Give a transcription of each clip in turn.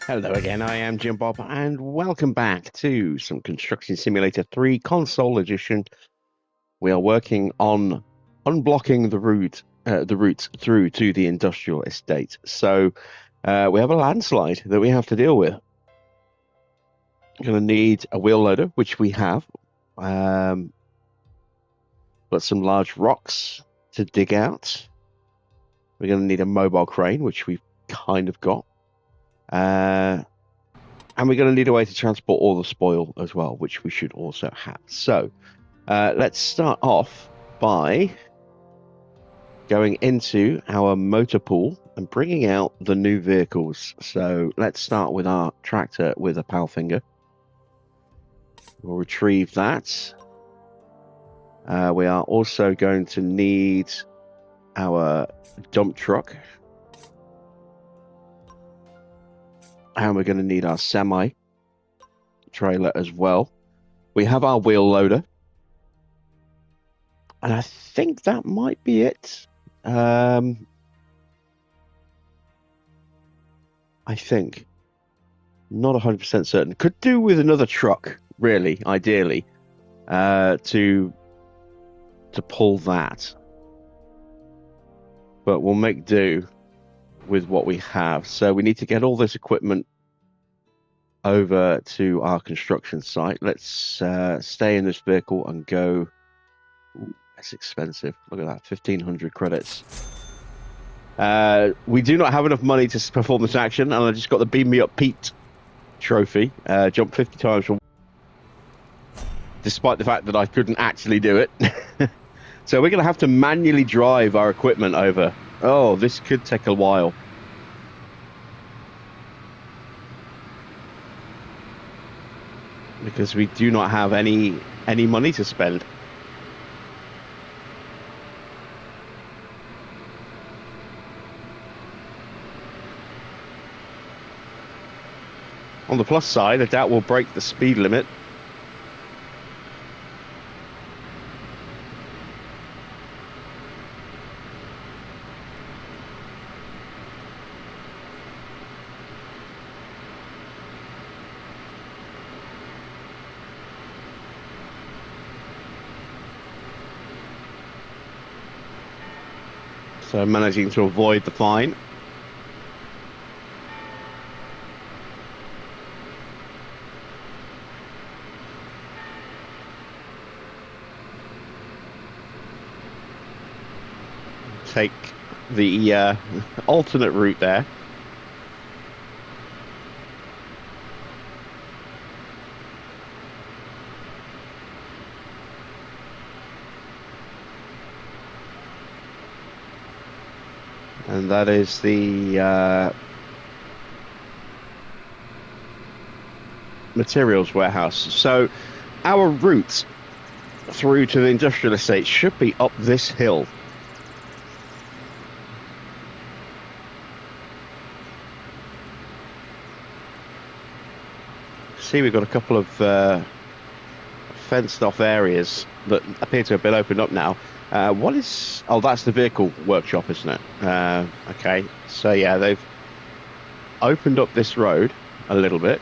Hello again, I am Jim Bob, and welcome back to some Construction Simulator 3 Console Edition. We are working on unblocking the routes through to the industrial estate. So we have a landslide that we have to deal with. We're going to need a wheel loader, which we have. Got some large rocks to dig out. We're going to need a mobile crane, which we've kind of got. And we're going to need a way to transport all the spoil as well, which we should also have. So let's start off by going into our motor pool and bringing out the new vehicles. So let's start with our tractor with a pal finger. We'll retrieve that. We are also going to need our dump truck. And we're going to need our semi trailer as well. We have our wheel loader. And I think that might be it. I think. Not 100% certain. Could do with another truck, really, ideally, to pull that. But we'll make do with what we have. So we need to get all this equipment over to our construction site. Let's stay in this vehicle and go. Ooh, that's expensive. Look at that, 1,500 credits. We do not have enough money to perform this action, and I just got the Beam Me Up Pete trophy. Jump 50 times from, despite the fact that I couldn't actually do it. So we're going to have to manually drive our equipment over. Oh, this could take a while. Because we do not have any money to spend. On the plus side, I doubt we'll break the speed limit. So managing to avoid the fine. Take the alternate route there. And that is the materials warehouse. So our route through to the industrial estate should be up this hill. See, we've got a couple of fenced off areas that appear to have been opened up now. What is... Oh, that's the vehicle workshop, isn't it? Okay, so yeah, they've opened up this road a little bit.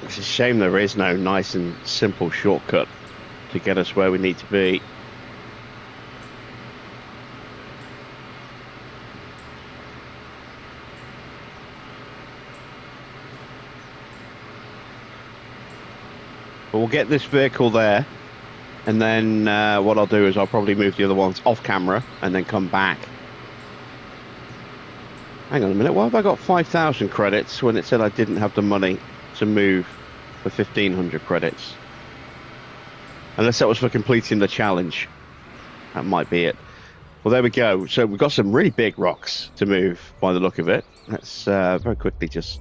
It's a shame there is no nice and simple shortcut to get us where we need to be. But we'll get this vehicle there, and then what I'll do is I'll probably move the other ones off camera and then come back. Hang on a minute, why have I got 5,000 credits when it said I didn't have the money to move for 1,500 credits? Unless that was for completing the challenge. That might be it. Well, there we go. So we've got some really big rocks to move by the look of it. Let's very quickly just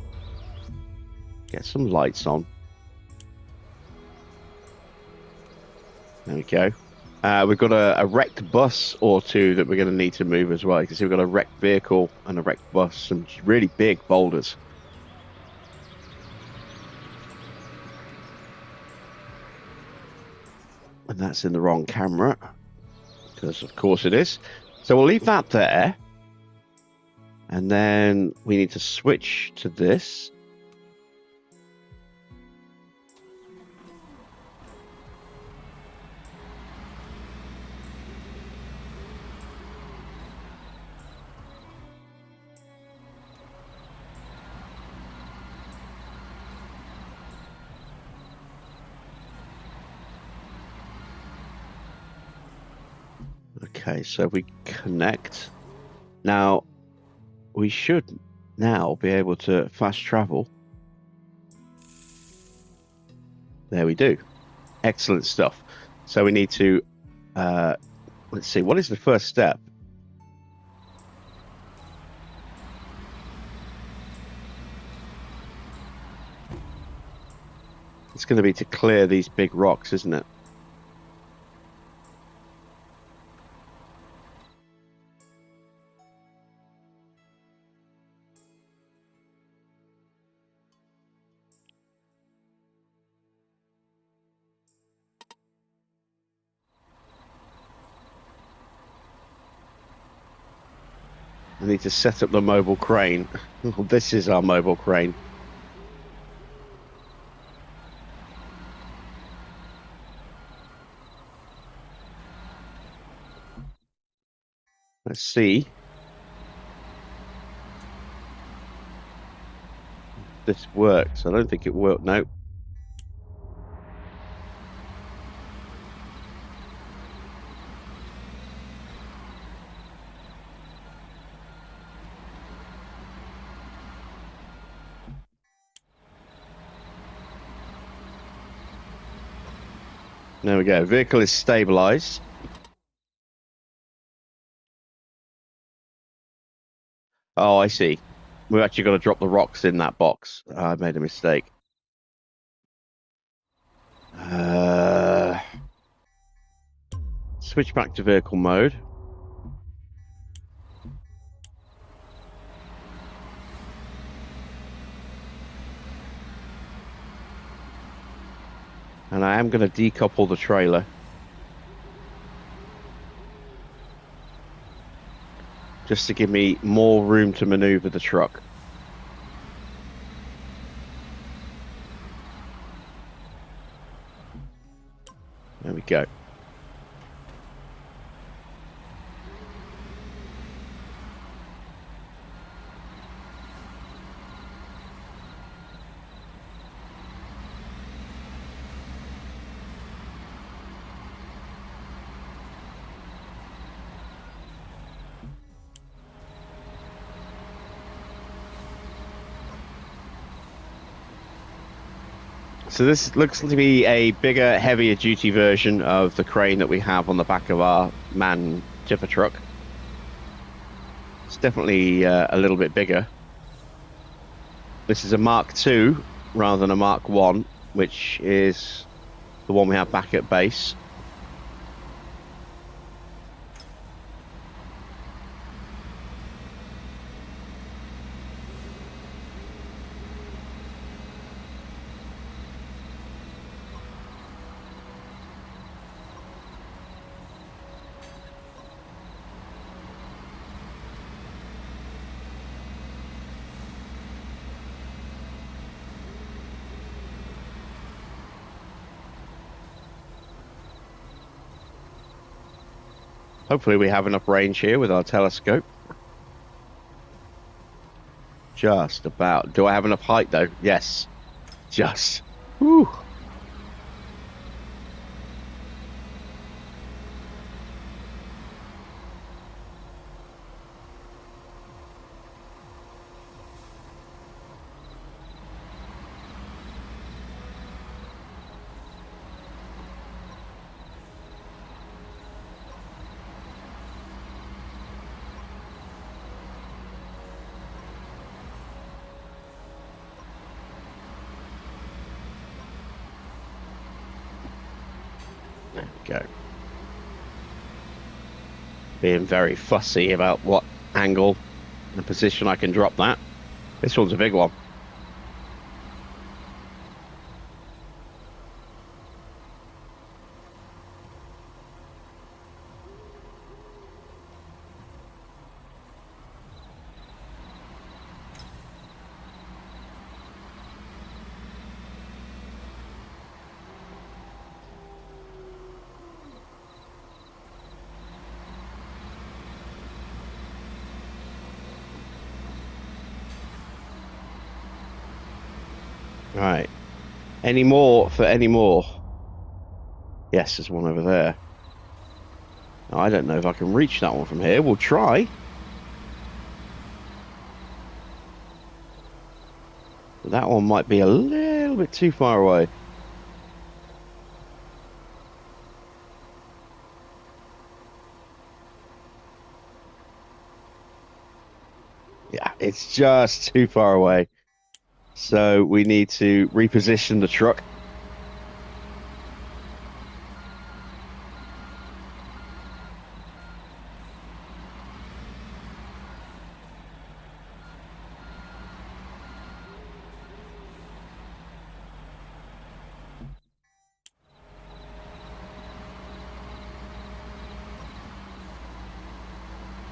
get some lights on. There we go. We've got a wrecked bus or two that we're going to need to move as well. You can see we've got a wrecked vehicle and a wrecked bus, some really big boulders. And that's in the wrong camera, because of course it is. So we'll leave that there. And then we need to switch to this. Okay, so we connect. Now, we should now be able to fast travel. There we do. Excellent stuff. So we need to, let's see, what is the first step? It's going to be to clear these big rocks, isn't it? I need to set up the mobile crane. This is our mobile crane. Let's see. This works. I don't think it worked. No. There we go. Vehicle is stabilized. Oh, I see. We've actually got to drop the rocks in that box. I made a mistake. Switch back to vehicle mode. And I am going to decouple the trailer. Just to give me more room to maneuver the truck. There we go. So this looks to be a bigger, heavier duty version of the crane that we have on the back of our man tipper truck. It's definitely a little bit bigger. This is a Mark II rather than a Mark I, which is the one we have back at base. Hopefully we have enough range here with our telescope. Just about. Do I have enough height though? Yes. Just. Whew. There we go. Being very fussy about what angle and position I can drop that. This one's a big one. Right. Any more for any more? Yes, there's one over there. I don't know if I can reach that one from here. We'll try. But that one might be a little bit too far away. Yeah, it's just too far away. So we need to reposition the truck.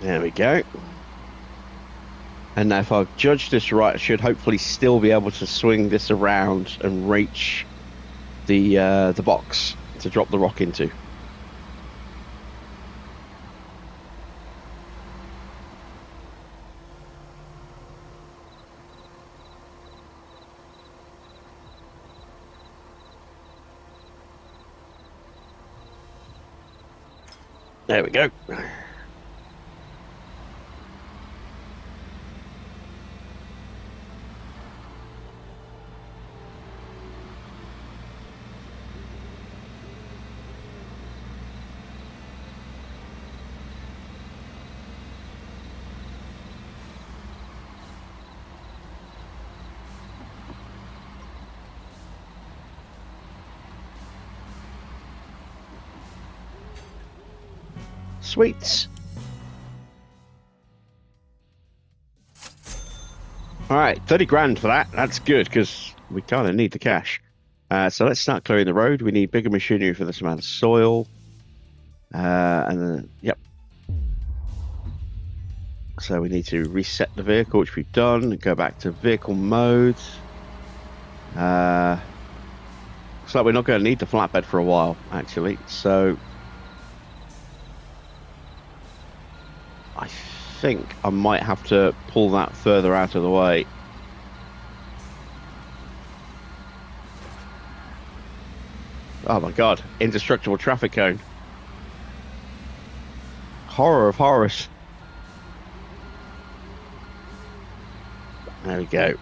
There we go. And now if I've judged this right, I should hopefully still be able to swing this around and reach the box to drop the rock into. There we go. Sweet. All right, 30 grand for that. That's good because we kind of need the cash. So let's start clearing the road. We need bigger machinery for this amount of soil. And then, yep. So we need to reset the vehicle, which we've done. Go back to vehicle mode. Looks like we're not going to need the flatbed for a while, actually. So I think I might have to pull that further out of the way. Oh my god, indestructible traffic cone. Horror of horrors. There we go.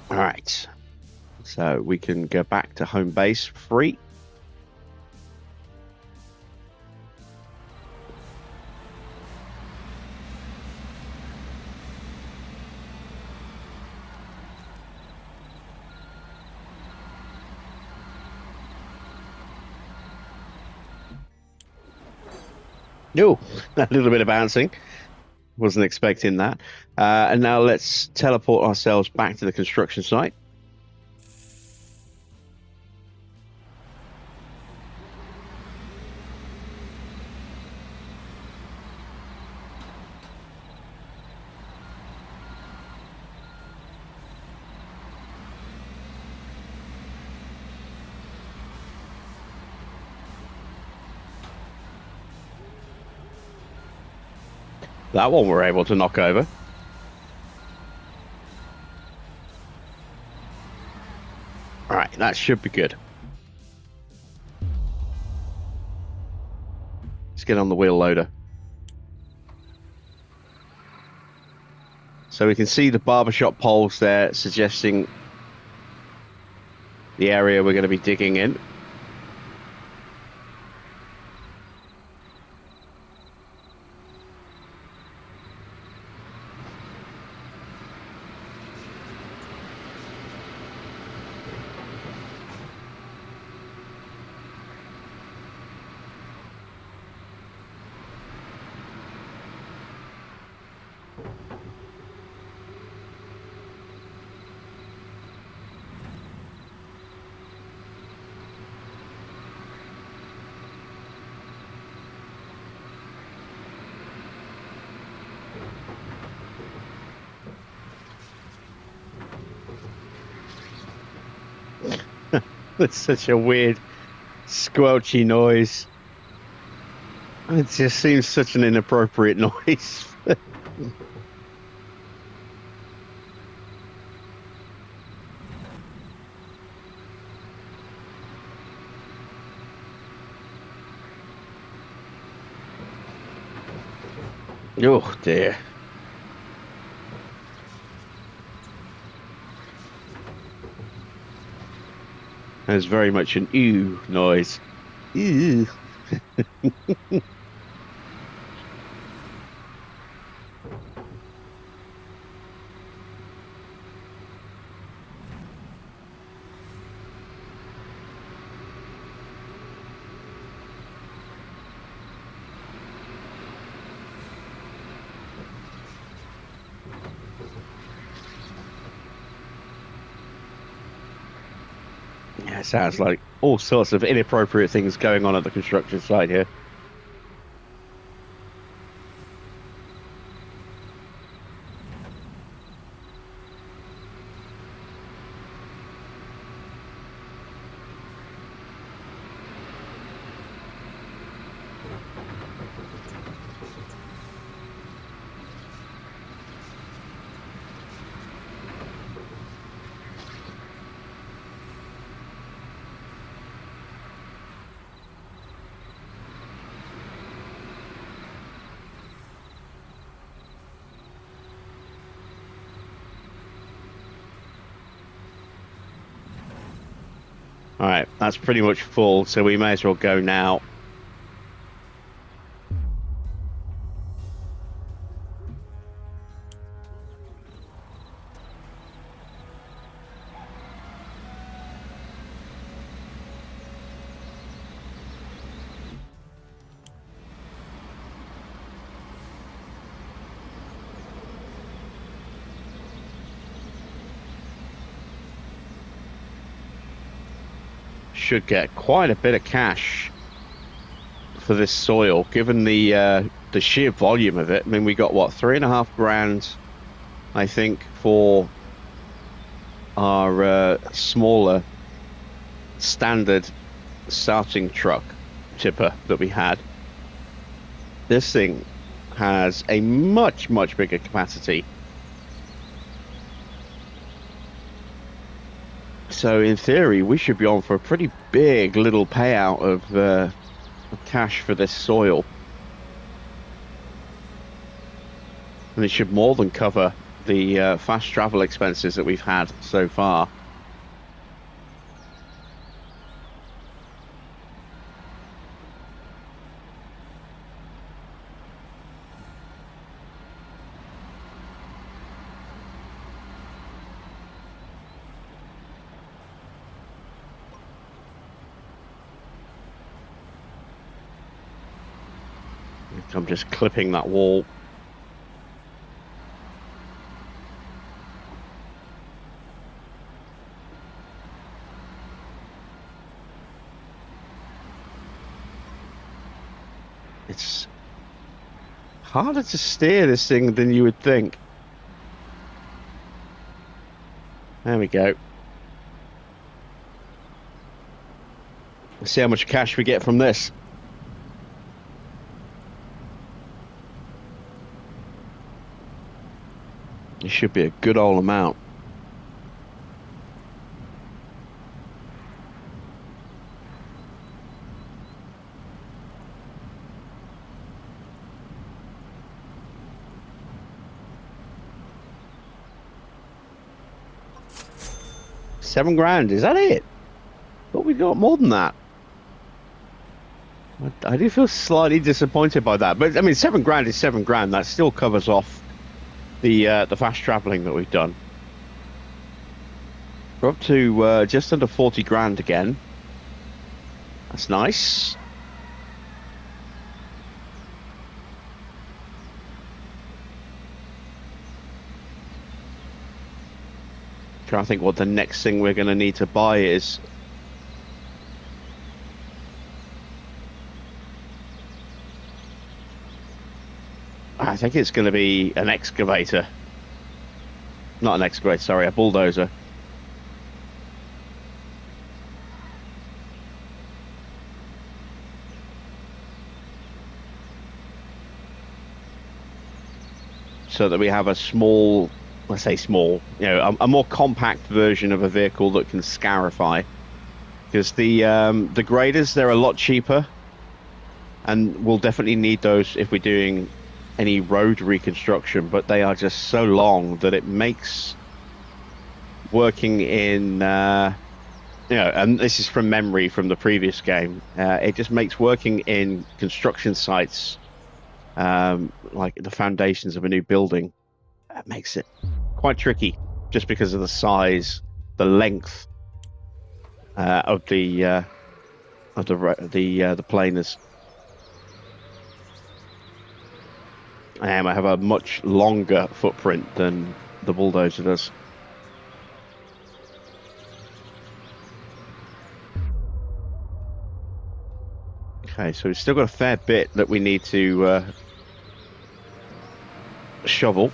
All right. So we can go back to home base free. No, a little bit of bouncing. Wasn't expecting that. And now let's teleport ourselves back to the construction site. That one we're able to knock over. All right, that should be good. Let's get on the wheel loader. So we can see the barbershop poles there suggesting the area we're going to be digging in. It's such a weird, squelchy noise. It just seems such an inappropriate noise. Oh dear. There's very much an ew noise. Ew. Yeah, it sounds like all sorts of inappropriate things going on at the construction site here. All right, that's pretty much full, so we may as well go now. Should get quite a bit of cash for this soil, given the sheer volume of it. I mean, we got what, 3.5 grand, I think, for our smaller standard starting truck tipper that we had. This thing has a much bigger capacity. So in theory, we should be on for a pretty big little payout of cash for this soil. And it should more than cover the fast travel expenses that we've had so far. I'm just clipping that wall. It's harder to steer this thing than you would think. There we go. Let's see how much cash we get from this. It should be a good old amount. £7 grand, is that it? Thought we got more than that. I do feel slightly disappointed by that, but I mean, £7 is £7. That still covers off the fast traveling that we've done. We're up to just under 40 grand again. That's nice. Trying to think what the next thing we're going to need to buy is. I think it's going to be an excavator. Not an excavator, sorry, a bulldozer. so that we have a small, let's say small, a more compact version of a vehicle that can scarify. Because the graders, they're a lot cheaper, and we'll definitely need those if we're doing any road reconstruction, but they are just so long that it makes working in, and this is from memory from the previous game, it just makes working in construction sites, like the foundations of a new building, that makes it quite tricky, just because of the size, the length of the planers. I have a much longer footprint than the bulldozer does. Okay, so we've still got a fair bit that we need to shovel.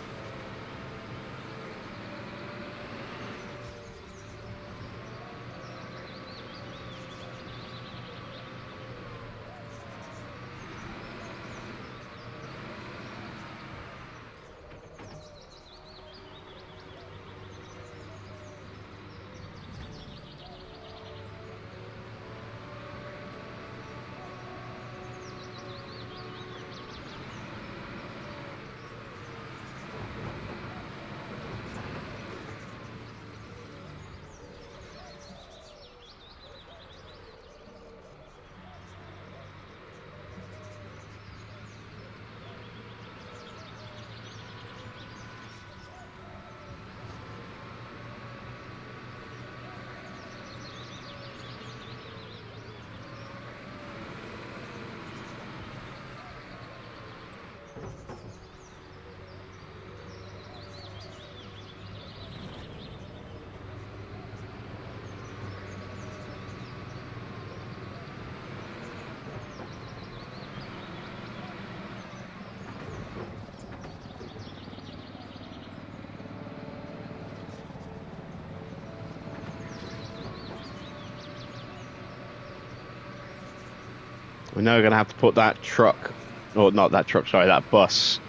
We know we're going to have to put that truck, or not that truck, sorry, that bus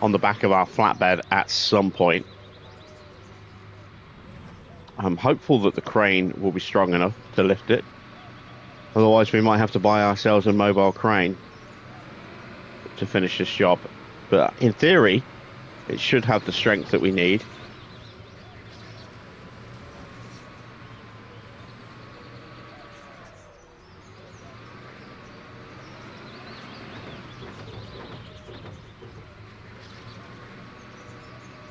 on the back of our flatbed at some point. I'm hopeful that the crane will be strong enough to lift it. Otherwise, we might have to buy ourselves a mobile crane to finish this job. But in theory, it should have the strength that we need.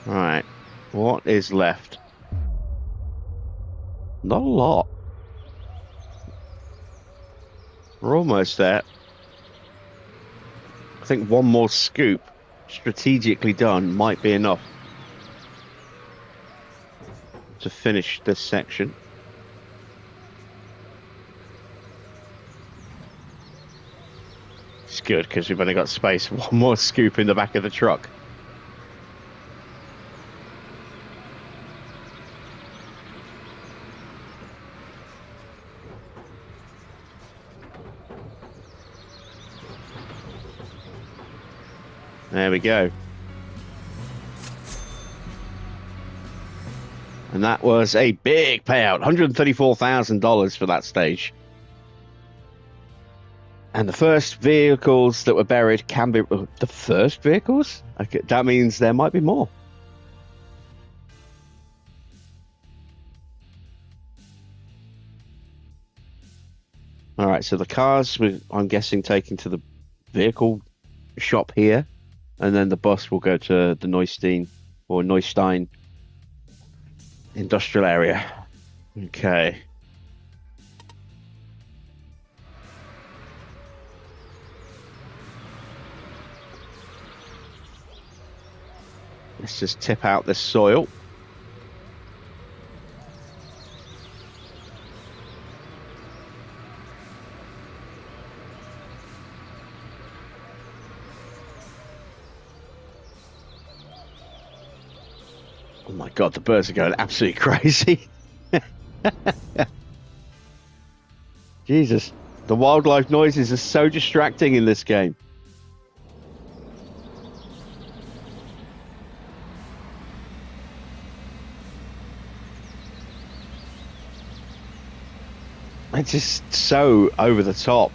Right, what is left? Not a lot. We're almost there. I think one more scoop, strategically done, might be enough to finish this section. It's good because we've only got space for one more scoop in the back of the truck. There we go. And that was a big payout, $134,000 for that stage. And the first vehicles that were buried can be... The first vehicles? Okay, that means there might be more. All right, so the cars, I'm guessing, taken to the vehicle shop here. And then the bus will go to the Neustein or Neustein industrial area. Okay. Let's just tip out this soil. Oh my God, the birds are going absolutely crazy. Jesus, the wildlife noises are so distracting in this game. It's just so over the top.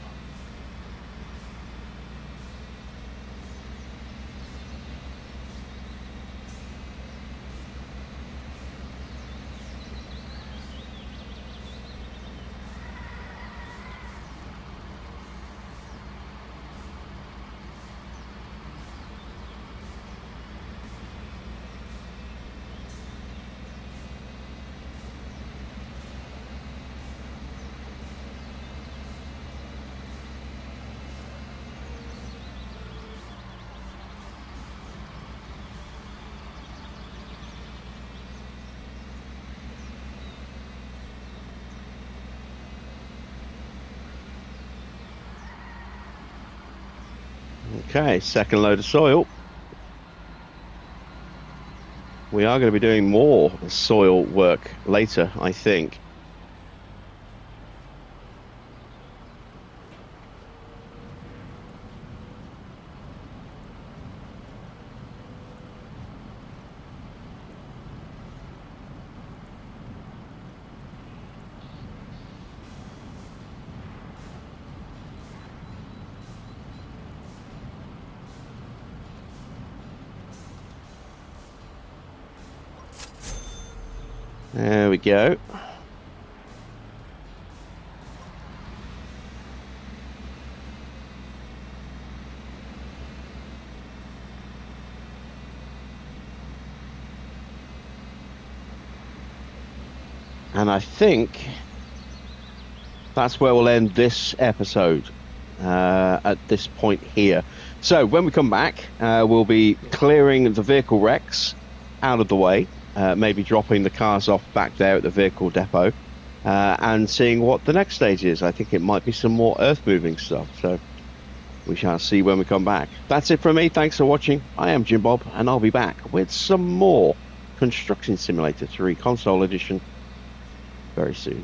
Okay, second load of soil. We are going to be doing more soil work later, I think. There we go. And I think that's where we'll end this episode at this point here. So when we come back, we'll be clearing the vehicle wrecks out of the way, maybe dropping the cars off back there at the vehicle depot, and seeing what the next stage is. I think it might be some more earth moving stuff. So we shall see when we come back. That's it from me. Thanks for watching. I am Jim Bob, and I'll be back with some more Construction Simulator 3 Console Edition very soon.